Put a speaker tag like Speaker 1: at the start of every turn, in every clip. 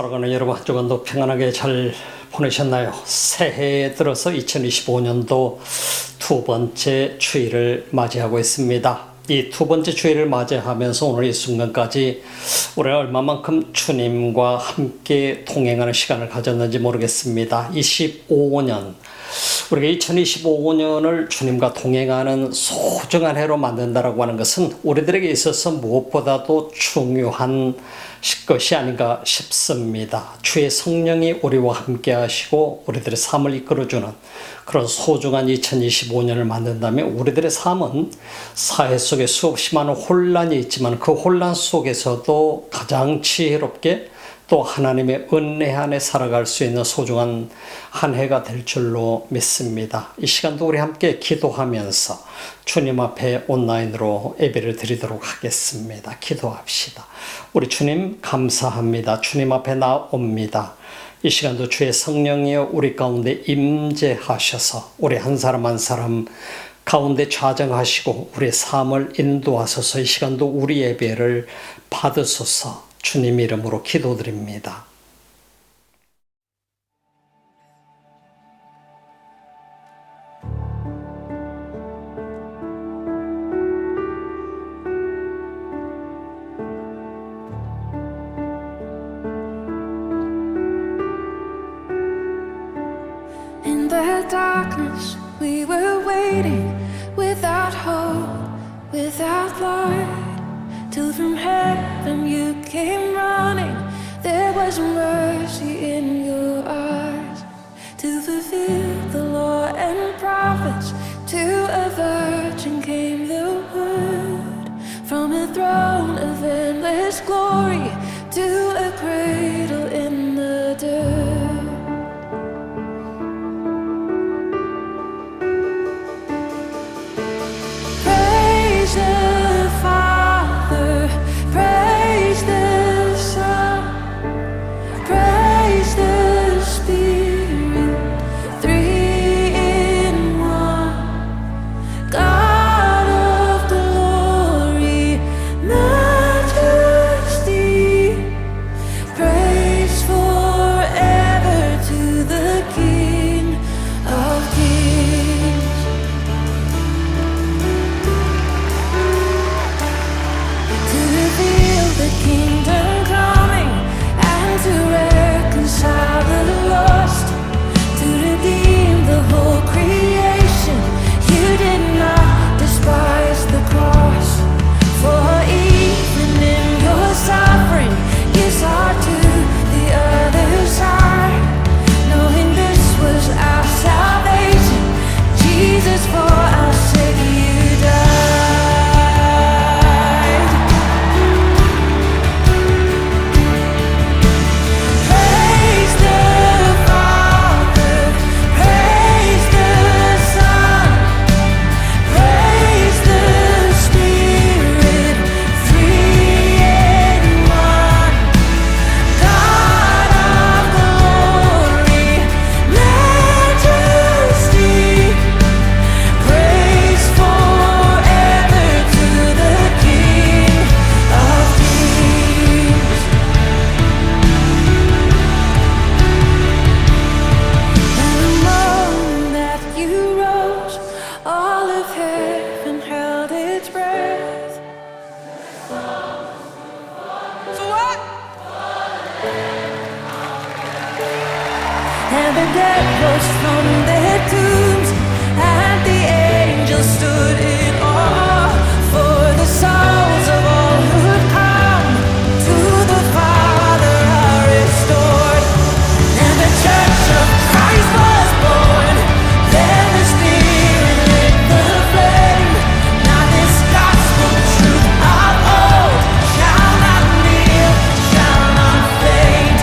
Speaker 1: 살아가는 여러분 한 주간도 평안하게 잘 보내셨나요? 새해에 들어서 2025년도 두 번째 주일을 맞이하고 있습니다. 이 두 번째 주일을 맞이하면서 오늘 이 순간까지 우리가 얼마만큼 주님과 함께 동행하는 시간을 가졌는지 모르겠습니다. 25년 우리가 2025년을 주님과 동행하는 소중한 해로 만든다라고 하는 것은 우리들에게 있어서 무엇보다도 중요한 것이 아닌가 싶습니다. 주의 성령이 우리와 함께 하시고 우리들의 삶을 이끌어주는 그런 소중한 2025년을 만든다면 우리들의 삶은 사회 속에 수없이 많은 혼란이 있지만 그 혼란 속에서도 가장 지혜롭게 또 하나님의 은혜 안에 살아갈 수 있는 소중한 한 해가 될 줄로 믿습니다. 이 시간도 우리 함께 기도하면서 주님 앞에 온라인으로 예배를 드리도록 하겠습니다. 기도합시다. 우리 주님 감사합니다. 주님 앞에 나옵니다. 이 시간도 주의 성령이여 우리 가운데 임재하셔서 우리 한 사람 한 사람 가운데 좌정하시고 우리의 삶을 인도하소서. 이 시간도 우리 예배를 받으소서. 주님 이름으로 기도드립니다.
Speaker 2: In the darkness we were waiting, without hope, without light, till from heaven you came running. There was mercy in your eyes, to fulfill the law and prophets. To a virgin came the word, from a throne of endless glory to a cradle in the dirt. Praise the Father, praise the Son, praise the Spirit, three in one. God of glory, majesty, praise forever to the King of Kings. To reveal the kingdom coming and to reconcile the lost, to redeem the whole creation. You did not despise the cross, for even in your suffering you saw to the other side, knowing this was our salvation. Jesus, for our sake you died. Praise the Father, praise the Son, praise the Spirit, three in one. God of glory, majesty, praise forever to the King of Kings. And the moment that you rose, all of heaven held its breath. So what? And the dead rose from their tombs, and the angels stood in awe, for the souls of all who'd come to the Father are restored. And the Church of Christ was born. Then the Spirit lit the flame. Now this gospel truth of old shall not kneel, shall not faint.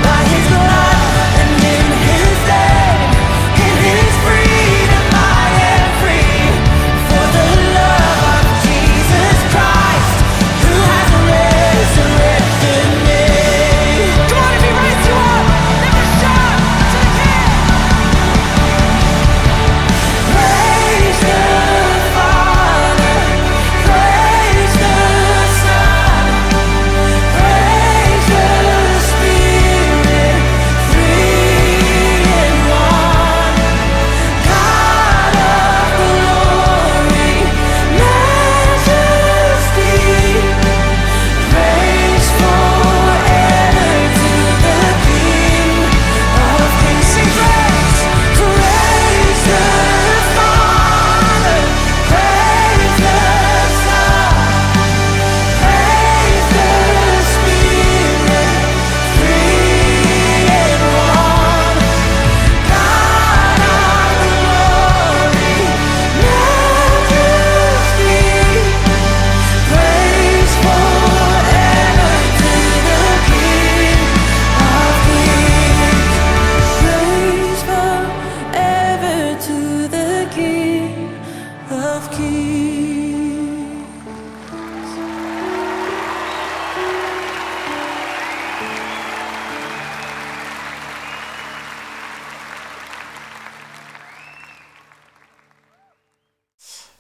Speaker 2: By His blood and in His name, in His freedom.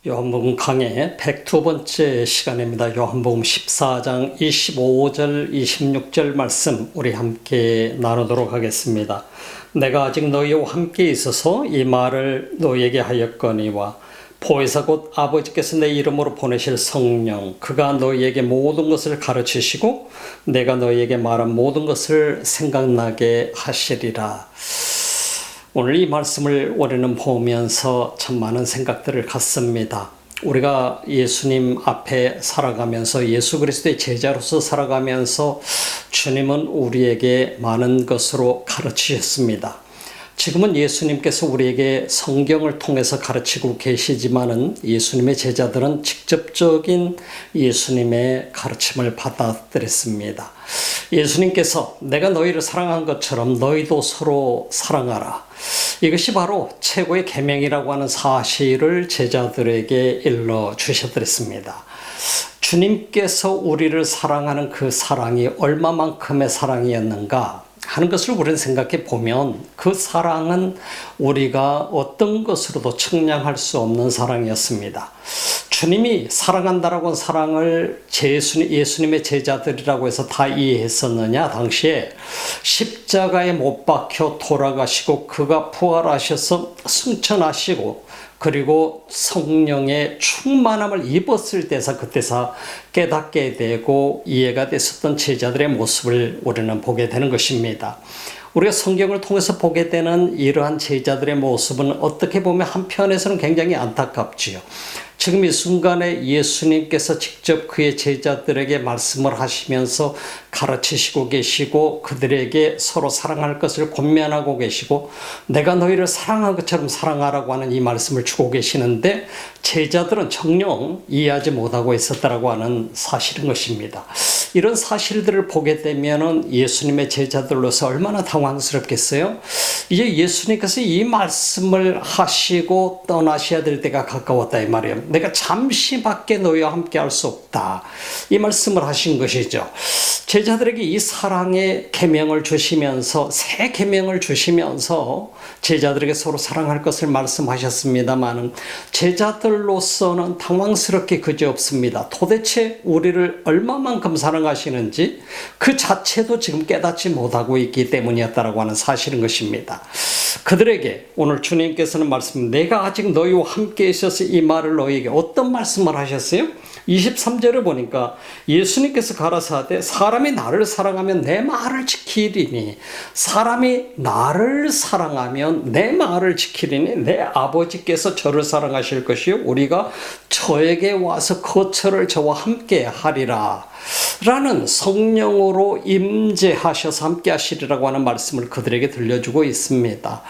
Speaker 1: 요한복음 강의 102번째 시간입니다. 요한복음 14장 25절 26절 말씀 우리 함께 나누도록 하겠습니다. 내가 아직 너희와 함께 있어서 이 말을 너희에게 하였거니와 보혜사 곧 아버지께서 내 이름으로 보내실 성령 그가 너희에게 모든 것을 가르치시고 내가 너희에게 말한 모든 것을 생각나게 하시리라. 오늘 이 말씀을 우리는 보면서 참 많은 생각들을 갖습니다. 우리가 예수님 앞에 살아가면서 예수 그리스도의 제자로서 살아가면서 주님은 우리에게 많은 것으로 가르치셨습니다. 지금은 예수님께서 우리에게 성경을 통해서 가르치고 계시지만은 예수님의 제자들은 직접적인 예수님의 가르침을 받아들였습니다. 예수님께서 내가 너희를 사랑한 것처럼 너희도 서로 사랑하라. 이것이 바로 최고의 계명이라고 하는 사실을 제자들에게 일러 주셨습니다. 주님께서 우리를 사랑하는 그 사랑이 얼마만큼의 사랑이었는가 하는 것을 우리는 생각해 보면 그 사랑은 우리가 어떤 것으로도 측량할 수 없는 사랑이었습니다. 주님이 사랑한다라고 하는 사랑을 예수님의 제자들이라고 해서 다 이해했었느냐? 당시에 십자가에 못 박혀 돌아가시고 그가 부활하셔서 승천하시고 그리고 성령의 충만함을 입었을 때서 그때서 깨닫게 되고 이해가 됐었던 제자들의 모습을 우리는 보게 되는 것입니다. 우리가 성경을 통해서 보게 되는 이러한 제자들의 모습은 어떻게 보면 한편에서는 굉장히 안타깝지요. 지금 이 순간에 예수님께서 직접 그의 제자들에게 말씀을 하시면서 가르치시고 계시고 그들에게 서로 사랑할 것을 권면하고 계시고 내가 너희를 사랑한 것처럼 사랑하라고 하는 이 말씀을 주고 계시는데 제자들은 정녕 이해하지 못하고 있었다라고 하는 사실인 것입니다. 이런 사실들을 보게 되면은 예수님의 제자들로서 얼마나 당황스럽겠어요? 이제 예수님께서 이 말씀을 하시고 떠나셔야 될 때가 가까웠다 이 말이에요. 내가 잠시밖에 너희와 함께 할 수 없다. 이 말씀을 하신 것이죠. 제자들에게 이 사랑의 계명을 주시면서 새 계명을 주시면서 제자들에게 서로 사랑할 것을 말씀하셨습니다만 제자들로서는 당황스럽게 그지없습니다. 도대체 우리를 얼마만큼 사랑하시는지 그 자체도 지금 깨닫지 못하고 있기 때문이었다라고 하는 사실인 것입니다. 그들에게 오늘 주님께서는 내가 아직 너희와 함께 있어서 이 말을 너희에게 어떤 말씀을 하셨어요? 23절을 보니까 예수님께서 가라사대 사람이 나를 사랑하면 내 말을 지키리니 사람이 나를 사랑하면 내 말을 지키리니 내 아버지께서 저를 사랑하실 것이요 우리가 저에게 와서 거처를 저와 함께 하리라 라는 성령으로 임재하셔서 함께 하시리라고 하는 말씀을 그들에게 들려주고 있습니다.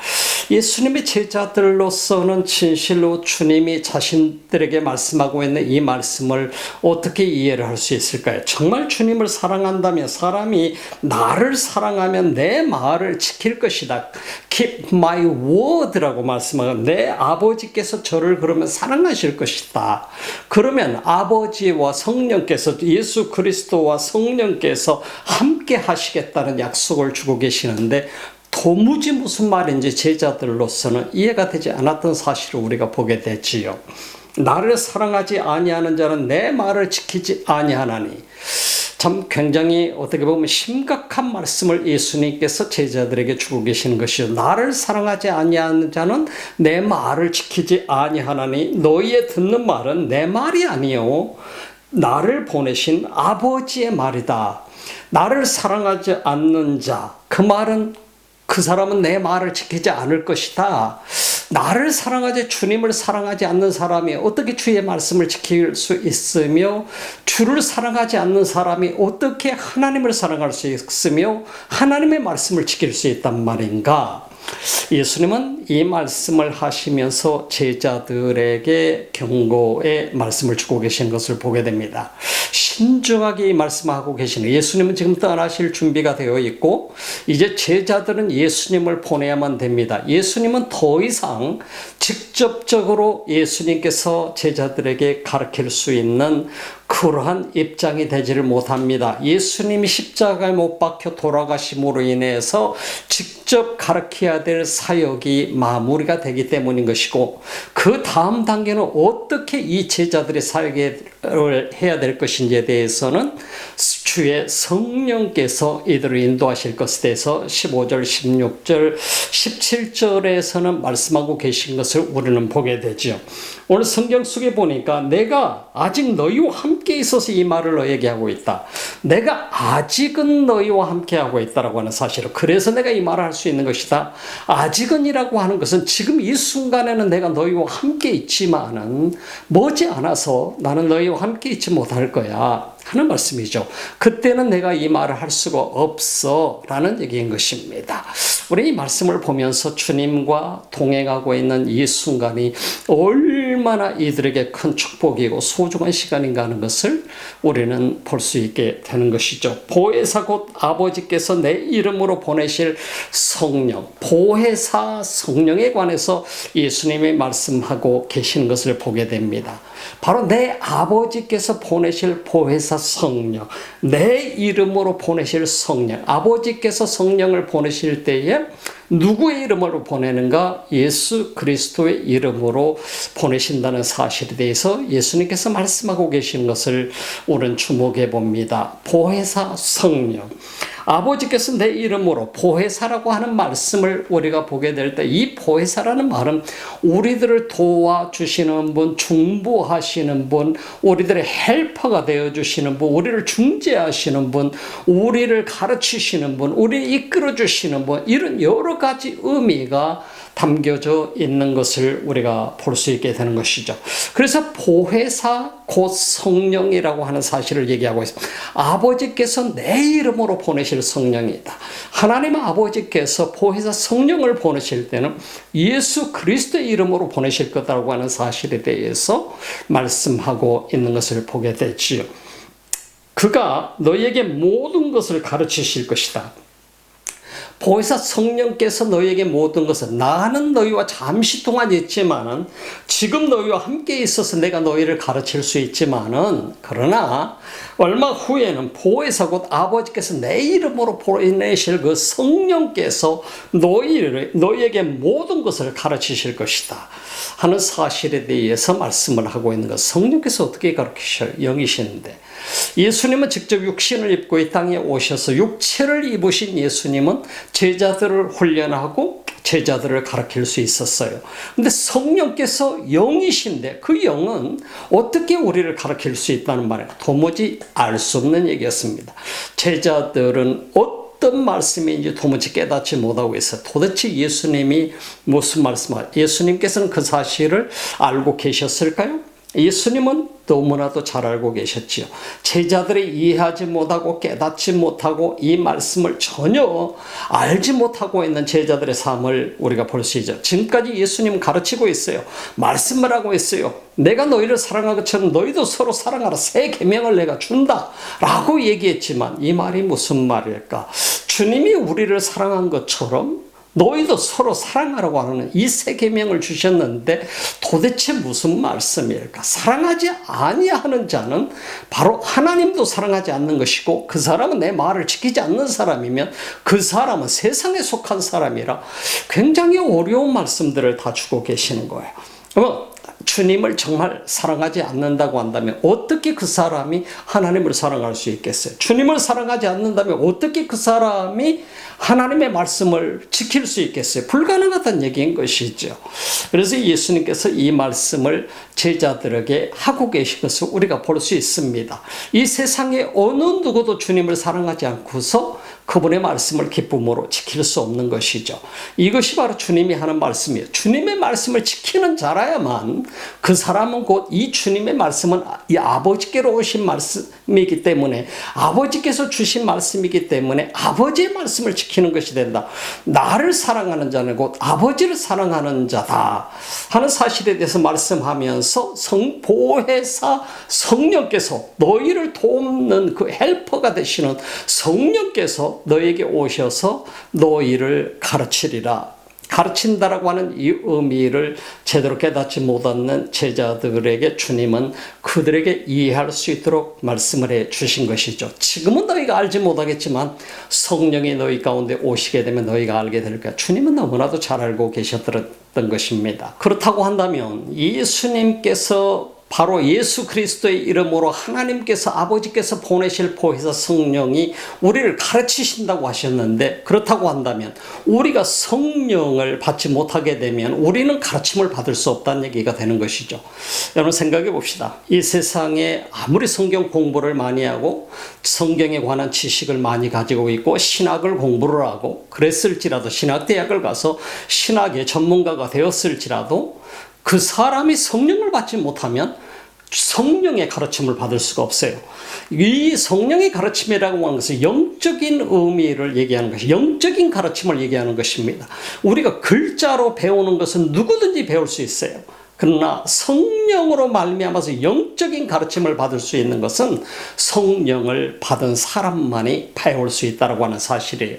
Speaker 1: 예수님의 제자들로서는 진실로 주님이 자신들에게 말씀하고 있는 이 말씀을 어떻게 이해를 할 수 있을까요? 정말 주님을 사랑한다면 사람이 나를 사랑하면 내 말을 지킬 것이다. Keep my word라고 말씀하고 내 아버지께서 저를 그러면 사랑하실 것이다. 그러면 아버지와 성령께서 예수 그리스도와 성령께서 함께 하시겠다는 약속을 주고 계시는데 도무지 무슨 말인지 제자들로서는 이해가 되지 않았던 사실을 우리가 보게 되지요. 나를 사랑하지 아니하는 자는 내 말을 지키지 아니하나니 참 굉장히 어떻게 보면 심각한 말씀을 예수님께서 제자들에게 주고 계시는 것이요. 나를 사랑하지 아니하는 자는 내 말을 지키지 아니하나니 너희의 듣는 말은 내 말이 아니요 나를 보내신 아버지의 말이다. 나를 사랑하지 않는 자, 그 말은 그 사람은 내 말을 지키지 않을 것이다. 나를 사랑하지 주님을 사랑하지 않는 사람이 어떻게 주의 말씀을 지킬 수 있으며 주를 사랑하지 않는 사람이 어떻게 하나님을 사랑할 수 있으며 하나님의 말씀을 지킬 수 있단 말인가? 예수님은 이 말씀을 하시면서 제자들에게 경고의 말씀을 주고 계신 것을 보게 됩니다. 신중하게 이 말씀하고 계시는 예수님은 지금 떠나실 준비가 되어 있고 이제 제자들은 예수님을 보내야만 됩니다. 예수님은 더 이상 직접적으로 예수님께서 제자들에게 가르칠 수 있는 그러한 입장이 되지를 못합니다. 예수님이 십자가에 못 박혀 돌아가심으로 인해서 직접 가르쳐야 될 사역이 마무리가 되기 때문인 것이고, 그 다음 단계는 어떻게 이 제자들의 사역을 해야 될 것인지에 대해서는 주의 성령께서 이들을 인도하실 것에 대해서 15절, 16절, 17절에서는 말씀하고 계신 것을 우리는 보게 되죠. 오늘 성경 속에 보니까 내가 아직 너희와 함께 있어서 이 말을 너에게 하고 있다. 내가 아직은 너희와 함께 하고 있다라고 하는 사실을, 그래서 내가 이 말을 할 수 있는 것이다. 아직은이라고 하는 것은 지금 이 순간에는 내가 너희와 함께 있지만은 머지않아서 나는 너희와 함께 있지 못할 거야 하는 말씀이죠. 그때는 내가 이 말을 할 수가 없어 라는 얘기인 것입니다. 우리 이 말씀을 보면서 주님과 동행하고 있는 이 순간이 얼마나 이들에게 큰 축복이고 소중한 시간인가 하는 것을 우리는 볼 수 있게 되는 것이죠. 보혜사 곧 아버지께서 내 이름으로 보내실 성령, 보혜사 성령에 관해서 예수님이 말씀하고 계시는 것을 보게 됩니다. 바로 내 아버지께서 보내실 보혜사 성령, 내 이름으로 보내실 성령, 아버지께서 성령을 보내실 때에 누구의 이름으로 보내는가? 예수 그리스도의 이름으로 보내신다는 사실에 대해서 예수님께서 말씀하고 계신 것을 우리는 주목해 봅니다. 보혜사 성령, 아버지께서 내 이름으로 보혜사라고 하는 말씀을 우리가 보게 될 때, 이 보혜사라는 말은 우리들을 도와주시는 분, 중보하시는 분, 우리들의 헬퍼가 되어주시는 분, 우리를 중재하시는 분, 우리를 가르치시는 분, 우리를 이끌어주시는 분, 이런 여러 가지 의미가 담겨져 있는 것을 우리가 볼 수 있게 되는 것이죠. 그래서 보혜사 곧 성령이라고 하는 사실을 얘기하고 있습니다. 아버지께서 내 이름으로 보내실 성령이다. 하나님 아버지께서 보혜사 성령을 보내실 때는 예수 그리스도의 이름으로 보내실 거다라고 하는 사실에 대해서 말씀하고 있는 것을 보게 되지요. 그가 너희에게 모든 것을 가르치실 것이다. 보혜사 성령께서 너희에게 모든 것을, 나는 너희와 잠시 동안 있지만은, 지금 너희와 함께 있어서 내가 너희를 가르칠 수 있지만은, 그러나 얼마 후에는 보혜사 곧 아버지께서 내 이름으로 보내실 그 성령께서 너희에게 모든 것을 가르치실 것이다 하는 사실에 대해서 말씀을 하고 있는 것. 성령께서 어떻게 가르치셔요? 영이시는데. 예수님은 직접 육신을 입고 이 땅에 오셔서 육체를 입으신 예수님은 제자들을 훈련하고 제자들을 가르칠 수 있었어요. 근데 성령께서 영이신데 그 영은 어떻게 우리를 가르칠 수 있다는 말이에요. 도무지 알 수 없는 얘기였습니다. 제자들은 어떤 말씀인지 도무지 깨닫지 못하고 있어요. 도대체 예수님이 무슨 말씀을, 예수님께서는 그 사실을 알고 계셨을까요? 예수님은 너무나도 잘 알고 계셨지요. 제자들이 이해하지 못하고 깨닫지 못하고 이 말씀을 전혀 알지 못하고 있는 제자들의 삶을 우리가 볼 수 있죠. 지금까지 예수님은 가르치고 있어요. 말씀을 하고 있어요. 내가 너희를 사랑한 것처럼 너희도 서로 사랑하라. 새 계명을 내가 준다 라고 얘기했지만 이 말이 무슨 말일까? 주님이 우리를 사랑한 것처럼 너희도 서로 사랑하라고 하는 이 새 계명을 주셨는데 도대체 무슨 말씀일까? 사랑하지 아니하는 자는 바로 하나님도 사랑하지 않는 것이고, 그 사람은 내 말을 지키지 않는 사람이면 그 사람은 세상에 속한 사람이라 굉장히 어려운 말씀들을 다 주고 계시는 거예요. 주님을 정말 사랑하지 않는다고 한다면 어떻게 그 사람이 하나님을 사랑할 수 있겠어요? 주님을 사랑하지 않는다면 어떻게 그 사람이 하나님의 말씀을 지킬 수 있겠어요? 불가능하다는 얘기인 것이죠. 그래서 예수님께서 이 말씀을 제자들에게 하고 계신 것을 우리가 볼 수 있습니다. 이 세상에 어느 누구도 주님을 사랑하지 않고서 그분의 말씀을 기쁨으로 지킬 수 없는 것이죠. 이것이 바로 주님이 하는 말씀이에요. 주님의 말씀을 지키는 자라야만 그 사람은 곧 이 주님의 말씀은 이 아버지께로 오신 말씀이기 때문에, 아버지께서 주신 말씀이기 때문에 아버지의 말씀을 지키는 것이 된다. 나를 사랑하는 자는 곧 아버지를 사랑하는 자다 하는 사실에 대해서 말씀하면서 보혜사 성령께서, 너희를 돕는 그 헬퍼가 되시는 성령께서 너에게 오셔서 너희를 가르치리라 가르친다라고 하는 이 의미를 제대로 깨닫지 못하는 제자들에게 주님은 그들에게 이해할 수 있도록 말씀을 해 주신 것이죠. 지금은 너희가 알지 못하겠지만 성령이 너희 가운데 오시게 되면 너희가 알게 될 거야. 주님은 너무나도 잘 알고 계셨던 것입니다. 그렇다고 한다면 예수님께서 바로 예수 그리스도의 이름으로 하나님께서 아버지께서 보내실 보혜사 성령이 우리를 가르치신다고 하셨는데, 그렇다고 한다면 우리가 성령을 받지 못하게 되면 우리는 가르침을 받을 수 없다는 얘기가 되는 것이죠. 여러분 생각해 봅시다. 이 세상에 아무리 성경 공부를 많이 하고 성경에 관한 지식을 많이 가지고 있고 신학을 공부를 하고 그랬을지라도, 신학대학을 가서 신학의 전문가가 되었을지라도 그 사람이 성령을 받지 못하면 성령의 가르침을 받을 수가 없어요. 이 성령의 가르침이라고 하는 것은 영적인 의미를 얘기하는 것이, 영적인 가르침을 얘기하는 것입니다. 우리가 글자로 배우는 것은 누구든지 배울 수 있어요. 그러나 성령으로 말미암아서 영적인 가르침을 받을 수 있는 것은 성령을 받은 사람만이 배울 수 있다고 하는 사실이에요.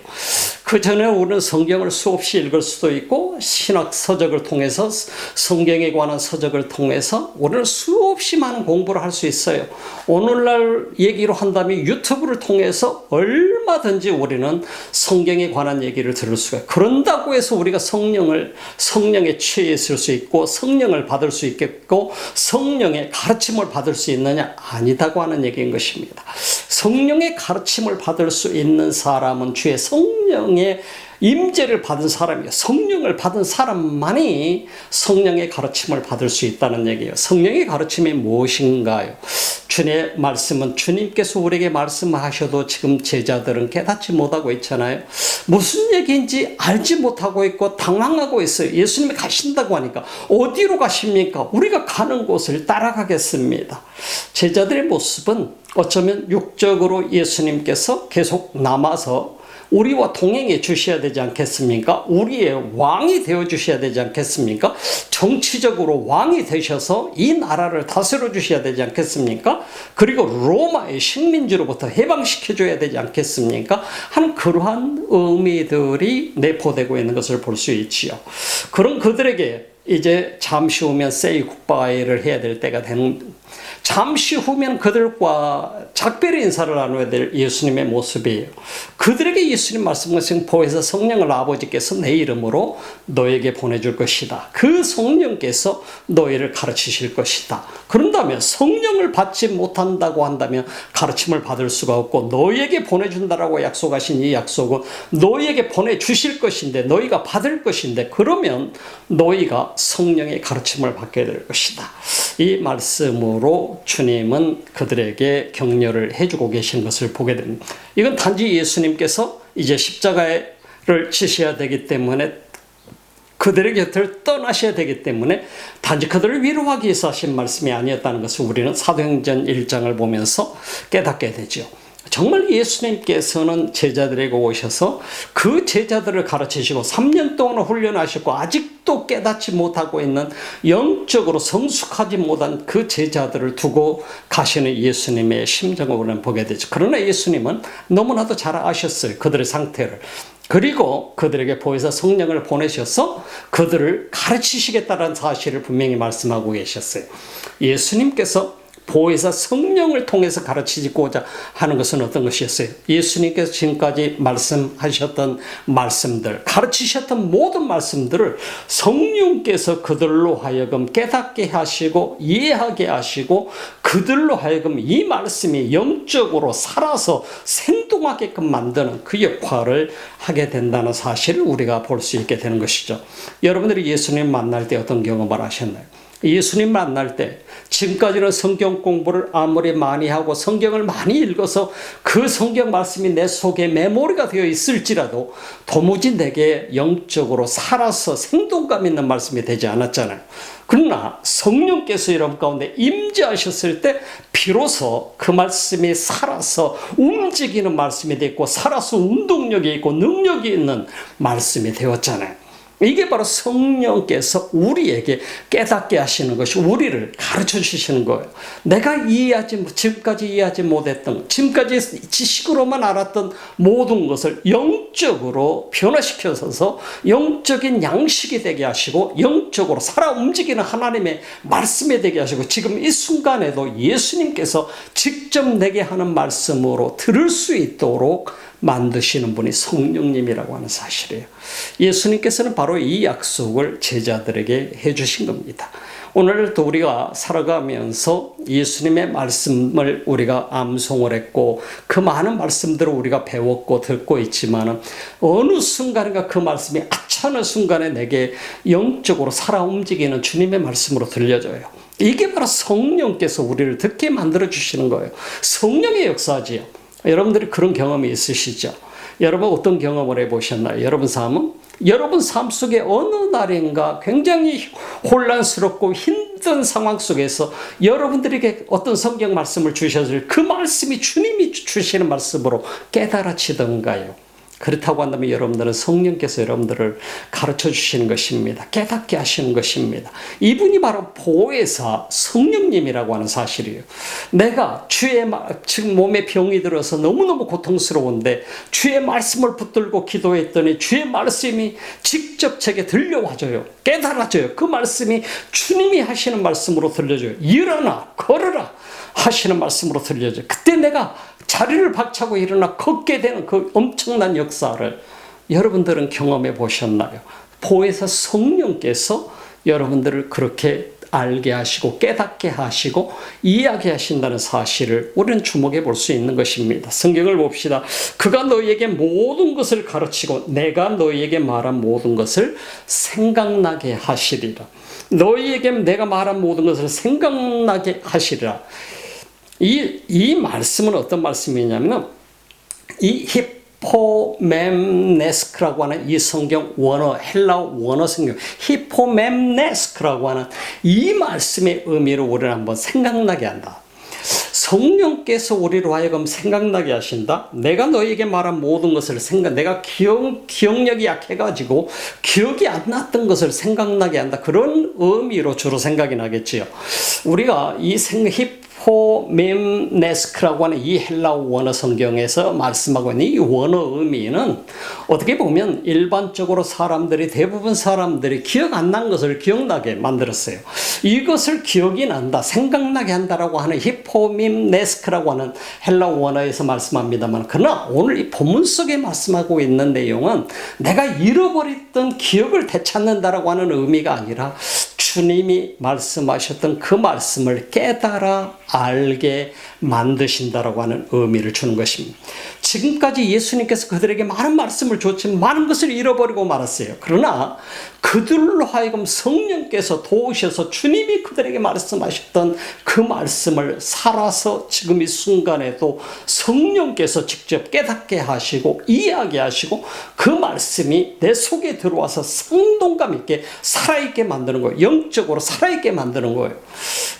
Speaker 1: 그 전에 우리는 성경을 수없이 읽을 수도 있고 신학 서적을 통해서, 성경에 관한 서적을 통해서 우리는 수없이 많은 공부를 할 수 있어요. 오늘날 얘기로 한다면 유튜브를 통해서 얼마든지 우리는 성경에 관한 얘기를 들을 수가 있고, 그런다고 해서 우리가 성령에 취해 있을 수 있고 성령을 받을 수 있겠고 성령의 가르침을 받을 수 있느냐? 아니다고 하는 얘기인 것입니다. 성령의 가르침을 받을 수 있는 사람은 주의 성령의 임재를 받은 사람이에요. 성령을 받은 사람만이 성령의 가르침을 받을 수 있다는 얘기예요. 성령의 가르침이 무엇인가요? 주님의 말씀은, 주님께서 우리에게 말씀하셔도 지금 제자들은 깨닫지 못하고 있잖아요. 무슨 얘기인지 알지 못하고 있고 당황하고 있어요. 예수님이 가신다고 하니까 어디로 가십니까? 우리가 가는 곳을 따라가겠습니다. 제자들의 모습은 어쩌면 육적으로 예수님께서 계속 남아서 우리와 동행해 주셔야 되지 않겠습니까? 우리의 왕이 되어 주셔야 되지 않겠습니까? 정치적으로 왕이 되셔서 이 나라를 다스려 주셔야 되지 않겠습니까? 그리고 로마의 식민지로부터 해방시켜 줘야 되지 않겠습니까? 하는 그러한 의미들이 내포되고 있는 것을 볼 수 있지요. 그런 그들에게 이제 잠시 후면 say goodbye를 해야 될 때가 되는, 잠시 후면 그들과 작별의 인사를 나눠야 될 예수님의 모습이에요. 그들에게 예수님 말씀하신 보혜사 성령을 아버지께서 내 이름으로 너에게 보내줄 것이다. 그 성령께서 너희를 가르치실 것이다. 그런다면 성령을 받지 못한다고 한다면 가르침을 받을 수가 없고, 너희에게 보내준다라고 약속하신 이 약속은 너희에게 보내주실 것인데, 너희가 받을 것인데, 그러면 너희가 성령의 가르침을 받게 될 것이다. 이 말씀으로 주님은 그들에게 격려를 해주고 계신 것을 보게 됩니다. 이건 단지 예수님께서 이제 십자가를 지셔야 되기 때문에, 그들의 곁을 떠나셔야 되기 때문에 단지 그들을 위로하기 위해서 하신 말씀이 아니었다는 것을 우리는 사도행전 1장을 보면서 깨닫게 되죠. 정말 예수님께서는 제자들에게 오셔서 그 제자들을 가르치시고 3년 동안 훈련하셨고 아직도 깨닫지 못하고 있는, 영적으로 성숙하지 못한 그 제자들을 두고 가시는 예수님의 심정을 우리는 보게 되죠. 그러나 예수님은 너무나도 잘 아셨어요, 그들의 상태를. 그리고 그들에게 보혜사 성령을 보내셔서 그들을 가르치시겠다는 사실을 분명히 말씀하고 계셨어요. 예수님께서 보혜사 성령을 통해서 가르치고자 하는 것은 어떤 것이었어요? 예수님께서 지금까지 말씀하셨던 말씀들, 가르치셨던 모든 말씀들을 성령께서 그들로 하여금 깨닫게 하시고 이해하게 하시고, 그들로 하여금 이 말씀이 영적으로 살아서 생동하게끔 만드는 그 역할을 하게 된다는 사실을 우리가 볼 수 있게 되는 것이죠. 여러분들이 예수님 만날 때 어떤 경험을 하셨나요? 예수님 만날 때 지금까지는 성경 공부를 아무리 많이 하고 성경을 많이 읽어서 그 성경 말씀이 내 속에 메모리가 되어 있을지라도 도무지 내게 영적으로 살아서 생동감 있는 말씀이 되지 않았잖아요. 그러나 성령께서 여러분 가운데 임재하셨을 때 비로소 그 말씀이 살아서 움직이는 말씀이 됐고, 살아서 운동력이 있고 능력이 있는 말씀이 되었잖아요. 이게 바로 성령께서 우리에게 깨닫게 하시는 것이 우리를 가르쳐 주시는 거예요. 내가 지금까지 이해하지 못했던, 지금까지 지식으로만 알았던 모든 것을 영적으로 변화시켜서 영적인 양식이 되게 하시고 영적으로 살아 움직이는 하나님의 말씀이 되게 하시고 지금 이 순간에도 예수님께서 직접 내게 하는 말씀으로 들을 수 있도록 만드시는 분이 성령님이라고 하는 사실이에요. 예수님께서는 바로 이 약속을 제자들에게 해주신 겁니다. 오늘도 우리가 살아가면서 예수님의 말씀을 우리가 암송을 했고 그 많은 말씀들을 우리가 배웠고 듣고 있지만 어느 순간인가 그 말씀이 아차하는 순간에 내게 영적으로 살아 움직이는 주님의 말씀으로 들려져요. 이게 바로 성령께서 우리를 듣게 만들어 주시는 거예요. 성령의 역사지요. 여러분들이 그런 경험이 있으시죠? 여러분 어떤 경험을 해보셨나요? 여러분 삶 속에 어느 날인가 굉장히 혼란스럽고 힘든 상황 속에서 여러분들에게 어떤 성경 말씀을 주셨을 그 말씀이 주님이 주시는 말씀으로 깨달아지던가요? 그렇다고 한다면 여러분들은 성령께서 여러분들을 가르쳐 주시는 것입니다. 깨닫게 하시는 것입니다. 이분이 바로 보혜사 성령님이라고 하는 사실이에요. 내가 지금 몸에 병이 들어서 너무너무 고통스러운데 주의 말씀을 붙들고 기도했더니 주의 말씀이 직접 제게 들려와줘요. 깨달아져요. 그 말씀이 주님이 하시는 말씀으로 들려줘요. 일어나 걸어라 하시는 말씀으로 들려줘요. 그때 내가 자리를 박차고 일어나 걷게 되는 그 엄청난 역사를 여러분들은 경험해 보셨나요? 보혜사 성령께서 여러분들을 그렇게 알게 하시고 깨닫게 하시고 이야기하신다는 사실을 우리는 주목해 볼 수 있는 것입니다. 성경을 봅시다. 그가 너희에게 모든 것을 가르치고 내가 너희에게 말한 모든 것을 생각나게 하시리라. 너희에게 내가 말한 모든 것을 생각나게 하시리라. 이 말씀은 어떤 말씀이냐면 이 히포멤네스크라고 하는 이 성경 원어, 헬라어 원어 성경 히포멤네스크라고 하는 이 말씀의 의미를 우리는 한번 생각나게 한다. 성령께서 우리로 하여금 생각나게 하신다. 내가 너에게 말한 모든 것을 내가 기억력이 약해가지고 기억이 안 났던 것을 생각나게 한다. 그런 의미로 주로 생각이 나겠지요. 우리가 이 히포멤네스크라고 하는 이 헬라어 원어 성경에서 말씀하고 있는 이 원어 의미는 어떻게 보면 일반적으로 대부분 사람들이 기억 안 난 것을 기억나게 만들었어요. 이것을 기억이 난다, 생각나게 한다라고 하는 히포멤네스크라고 하는 헬라어 원어에서 말씀합니다만, 그러나 오늘 이 본문 속에 말씀하고 있는 내용은 내가 잃어버렸던 기억을 되찾는다라고 하는 의미가 아니라 주님이 말씀하셨던 그 말씀을 깨달아 알게 만드신다라고 하는 의미를 주는 것입니다. 지금까지 예수님께서 그들에게 많은 말씀을 줬지만 많은 것을 잃어버리고 말았어요. 그러나 그들로 하여금 성령께서 도우셔서 주님이 그들에게 말씀하셨던 그 말씀을 살아서 지금 이 순간에도 성령께서 직접 깨닫게 하시고 이야기하시고 그 말씀이 내 속에 들어와서 생동감 있게 살아있게 만드는 거예요. 영적으로 살아있게 만드는 거예요.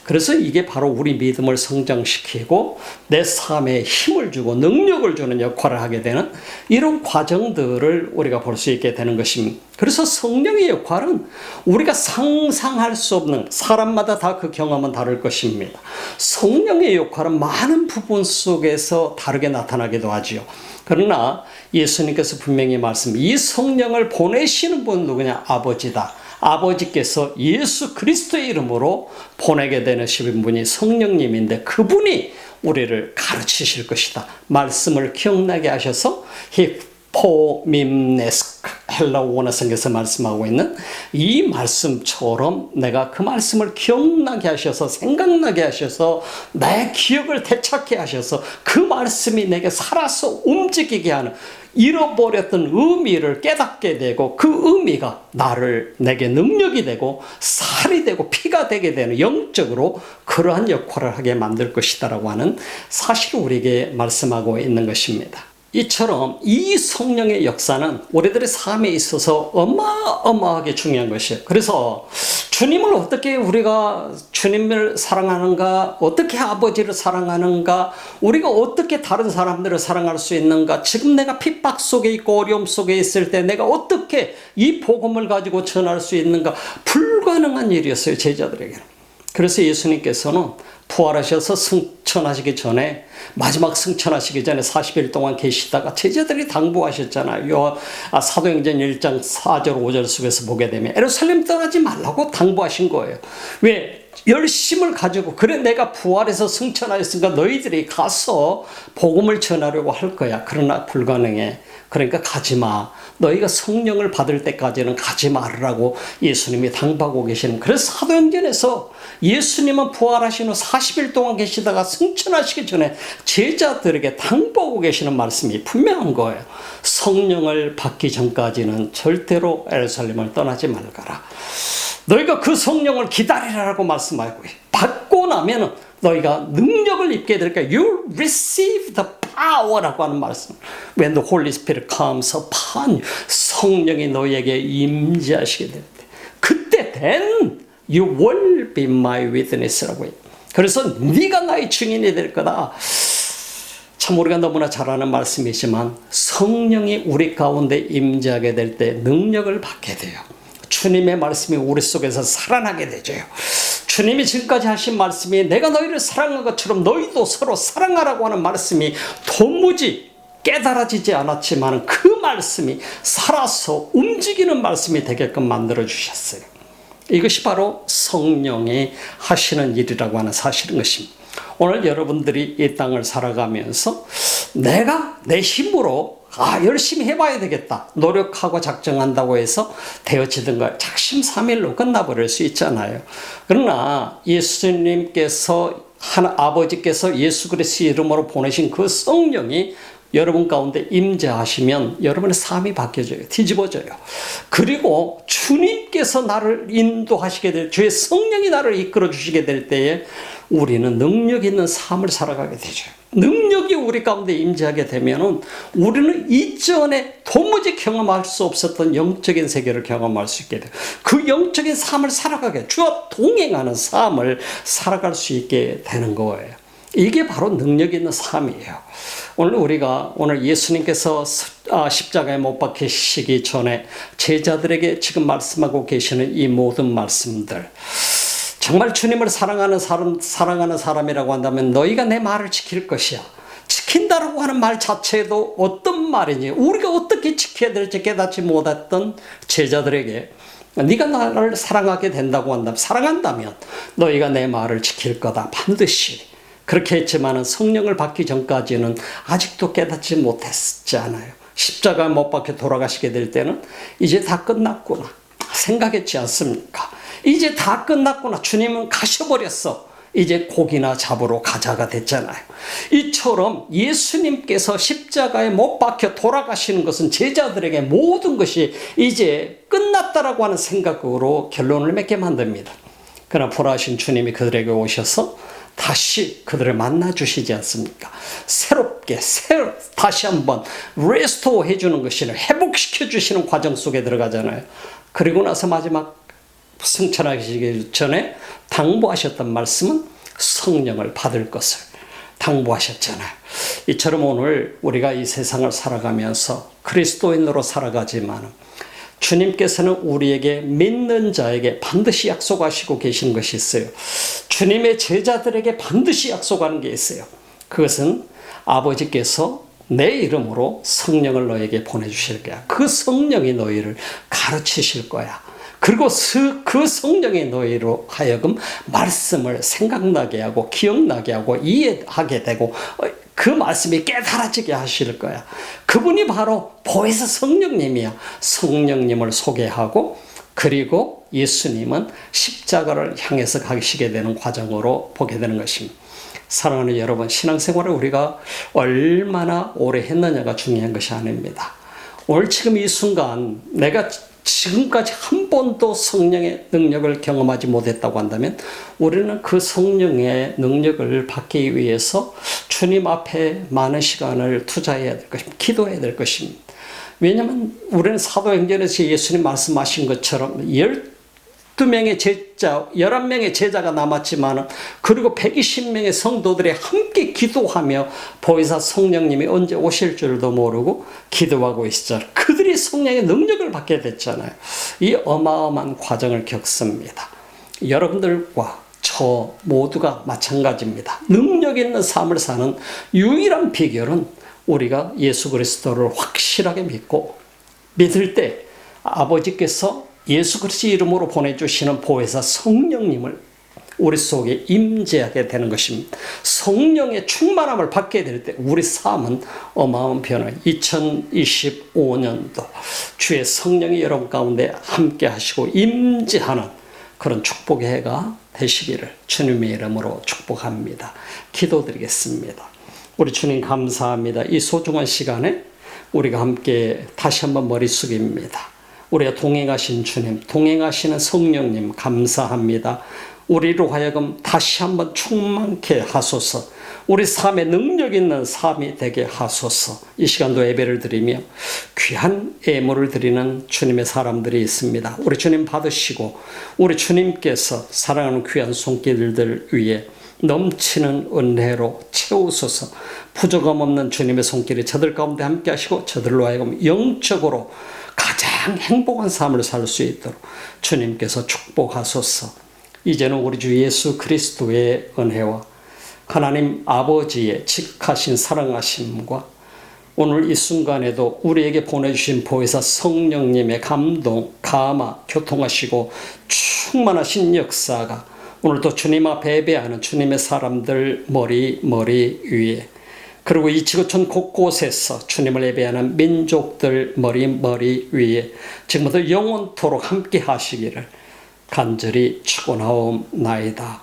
Speaker 1: 그래서 이게 바로 우리 믿음을 성장시키고 내 삶에 힘을 주고 능력을 주는 역할을 하게 되는 이런 과정들을 우리가 볼 수 있게 되는 것입니다. 그래서 성령의 역할은 우리가 상상할 수 없는, 사람마다 다 그 경험은 다를 것입니다. 성령의 역할은 많은 부분 속에서 다르게 나타나기도 하지요. 그러나 예수님께서 분명히 이 성령을 보내시는 분 누구냐? 아버지다. 아버지께서 예수 그리스도의 이름으로 보내게 되시는 분이 성령님인데 그분이 우리를 가르치실 것이다. 말씀을 기억나게 하셔서 히포밈네스크 헬라어 원어 성경에서 말씀하고 있는 이 말씀처럼 내가 그 말씀을 기억나게 하셔서 생각나게 하셔서 나의 기억을 되찾게 하셔서 그 말씀이 내게 살아서 움직이게 하는, 잃어버렸던 의미를 깨닫게 되고 그 의미가 내게 능력이 되고 살이 되고 피가 되게 되는, 영적으로 그러한 역할을 하게 만들 것이다라고 하는 사실을 우리에게 말씀하고 있는 것입니다. 이처럼 이 성령의 역사는 우리들의 삶에 있어서 어마어마하게 중요한 것이에요. 그래서 주님을 어떻게 우리가 주님을 사랑하는가, 어떻게 아버지를 사랑하는가, 우리가 어떻게 다른 사람들을 사랑할 수 있는가, 지금 내가 핍박 속에 있고 어려움 속에 있을 때 내가 어떻게 이 복음을 가지고 전할 수 있는가, 불가능한 일이었어요, 제자들에게는. 그래서 예수님께서는 부활하셔서 승천하시기 전에, 마지막 승천하시기 전에 40일 동안 계시다가 제자들이 당부하셨잖아요. 사도행전 1장 4절 5절 속에서 보게 되면 예루살렘 떠나지 말라고 당부하신 거예요. 왜? 열심을 가지고, 그래 내가 부활해서 승천하였으니까 너희들이 가서 복음을 전하려고 할 거야. 그러나 불가능해. 그러니까 가지마. 너희가 성령을 받을 때까지는 가지 말으라고 예수님이 당부하고 계시는. 그래서 사도행전에서 예수님은 부활하신 후 40일 동안 계시다가 승천하시기 전에 제자들에게 당부하고 계시는 말씀이 분명한 거예요. 성령을 받기 전까지는 절대로 예루살렘을 떠나지 말거라. 너희가 그 성령을 기다리라고 말씀하고, 받고 나면은 너희가 능력을 입게 될 거야. You receive the power라고 하는 말씀. When the Holy Spirit comes upon you, 성령이 너희에게 임재하시게 될 때, 그때 then you will be my witness라고 해요. 그래서 네가 나의 증인이 될 거다. 참 우리가 너무나 잘 아는 말씀이지만 성령이 우리 가운데 임재하게 될 때 능력을 받게 돼요. 주님의 말씀이 우리 속에서 살아나게 되죠. 주님이 지금까지 하신 말씀이 내가 너희를 사랑한 것처럼 너희도 서로 사랑하라고 하는 말씀이 도무지 깨달아지지 않았지만 그 말씀이 살아서 움직이는 말씀이 되게끔 만들어 주셨어요. 이것이 바로 성령이 하시는 일이라고 하는 사실인 것입니다. 오늘 여러분들이 이 땅을 살아가면서 내가 내 힘으로 열심히 해봐야 되겠다, 노력하고 작정한다고 해서 되어지던 걸 작심삼일로 끝나버릴 수 있잖아요. 그러나 예수님께서 아버지께서 예수 그리스도의 이름으로 보내신 그 성령이 여러분 가운데 임재하시면 여러분의 삶이 바뀌어져요. 뒤집어져요. 그리고 주님께서 나를 인도하시게 될, 주의 성령이 나를 이끌어 주시게 될 때에 우리는 능력 있는 삶을 살아가게 되죠. 능력이 우리 가운데 임재하게 되면은 우리는 이전에 도무지 경험할 수 없었던 영적인 세계를 경험할 수 있게 돼요. 그 영적인 삶을 살아가게, 주와 동행하는 삶을 살아갈 수 있게 되는 거예요. 이게 바로 능력 있는 삶이에요. 오늘 예수님께서 십자가에 못 박히시기 전에 제자들에게 지금 말씀하고 계시는 이 모든 말씀들, 정말 주님을 사랑하는 사람이라고 한다면 너희가 내 말을 지킬 것이야. 지킨다라고 하는 말 자체도 어떤 말인지, 우리가 어떻게 지켜야 될지 깨닫지 못했던 제자들에게 네가 나를 사랑하게 된다고 한다면, 사랑한다면 너희가 내 말을 지킬 거다. 반드시. 그렇게 했지만은 성령을 받기 전까지는 아직도 깨닫지 못했잖아요. 십자가에 못 박혀 돌아가시게 될 때는 이제 다 끝났구나 생각했지 않습니까? 이제 다 끝났구나. 주님은 가셔버렸어. 이제 고기나 잡으러 가자가 됐잖아요. 이처럼 예수님께서 십자가에 못 박혀 돌아가시는 것은 제자들에게 모든 것이 이제 끝났다라고 하는 생각으로 결론을 맺게 만듭니다. 그러나 부활하신 주님이 그들에게 오셔서 다시 그들을 만나주시지 않습니까? 새롭게 다시 한번 레스토어 해주는 것이는, 회복시켜주시는 과정 속에 들어가잖아요. 그리고 나서 마지막 승천하시기 전에 당부하셨던 말씀은 성령을 받을 것을 당부하셨잖아요. 이처럼 오늘 우리가 이 세상을 살아가면서 그리스도인으로 살아가지만 주님께서는 우리에게, 믿는 자에게 반드시 약속하시고 계신 것이 있어요. 주님의 제자들에게 반드시 약속하는 게 있어요. 그것은 아버지께서 내 이름으로 성령을 너에게 보내주실 거야. 그 성령이 너희를 가르치실 거야. 그리고 그 성령이 너희로 하여금 말씀을 생각나게 하고 기억나게 하고 이해하게 되고 그 말씀이 깨달아지게 하실 거야. 그분이 바로 보혜사 성령님이야. 성령님을 소개하고, 그리고 예수님은 십자가를 향해서 가시게 되는 과정으로 보게 되는 것입니다. 사랑하는 여러분, 신앙생활을 우리가 얼마나 오래 했느냐가 중요한 것이 아닙니다. 오늘 지금 이 순간 내가 지금까지 한 번도 성령의 능력을 경험하지 못했다고 한다면 우리는 그 성령의 능력을 받기 위해서 주님 앞에 많은 시간을 투자해야 될 것입니다. 기도해야 될 것입니다. 왜냐하면 우리는 사도행전에서 예수님 말씀하신 것처럼 12명의 제자, 11명의 제자가 남았지만 그리고 120명의 성도들이 함께 기도하며 보혜사 성령님이 언제 오실 줄도 모르고 기도하고 있었잖아요. 그들이 성령의 능력을 받게 됐잖아요. 이 어마어마한 과정을 겪습니다. 여러분들과 저 모두가 마찬가지입니다. 능력 있는 삶을 사는 유일한 비결은 우리가 예수 그리스도를 확실하게 믿을 때 아버지께서 예수 그리스도 이름으로 보내주시는 보혜사 성령님을 우리 속에 임재하게 되는 것입니다. 성령의 충만함을 받게 될 때 우리 삶은 어마어마한 변화. 2025년도 주의 성령이 여러분 가운데 함께 하시고 임재하는 그런 축복의 해가 되시기를 주님의 이름으로 축복합니다. 기도드리겠습니다. 우리 주님 감사합니다. 이 소중한 시간에 우리가 함께 다시 한번 머리 숙입니다. 우리가 동행하신 주님, 동행하시는 성령님 감사합니다. 우리로 하여금 다시 한번 충만케 하소서. 우리 삶에 능력 있는 삶이 되게 하소서. 이 시간도 예배를 드리며 귀한 예물을 드리는 주님의 사람들이 있습니다. 우리 주님 받으시고 우리 주님께서 사랑하는 귀한 손길들 위에 넘치는 은혜로 채우소서. 부족함 없는 주님의 손길이 저들 가운데 함께 하시고 저들로 하여금 영적으로 가장 행복한 삶을 살 수 있도록 주님께서 축복하소서. 이제는 우리 주 예수 그리스도의 은혜와 하나님 아버지의 직하신 사랑하심과 오늘 이 순간에도 우리에게 보내주신 보혜사 성령님의 감동, 감화, 교통하시고 충만하신 역사가 오늘도 주님 앞에 예배하는 주님의 사람들 머리 위에 그리고 이 지구촌 곳곳에서 주님을 예배하는 민족들 머리 위에 지금부터 영원토록 함께 하시기를 간절히 축원하옵나이다.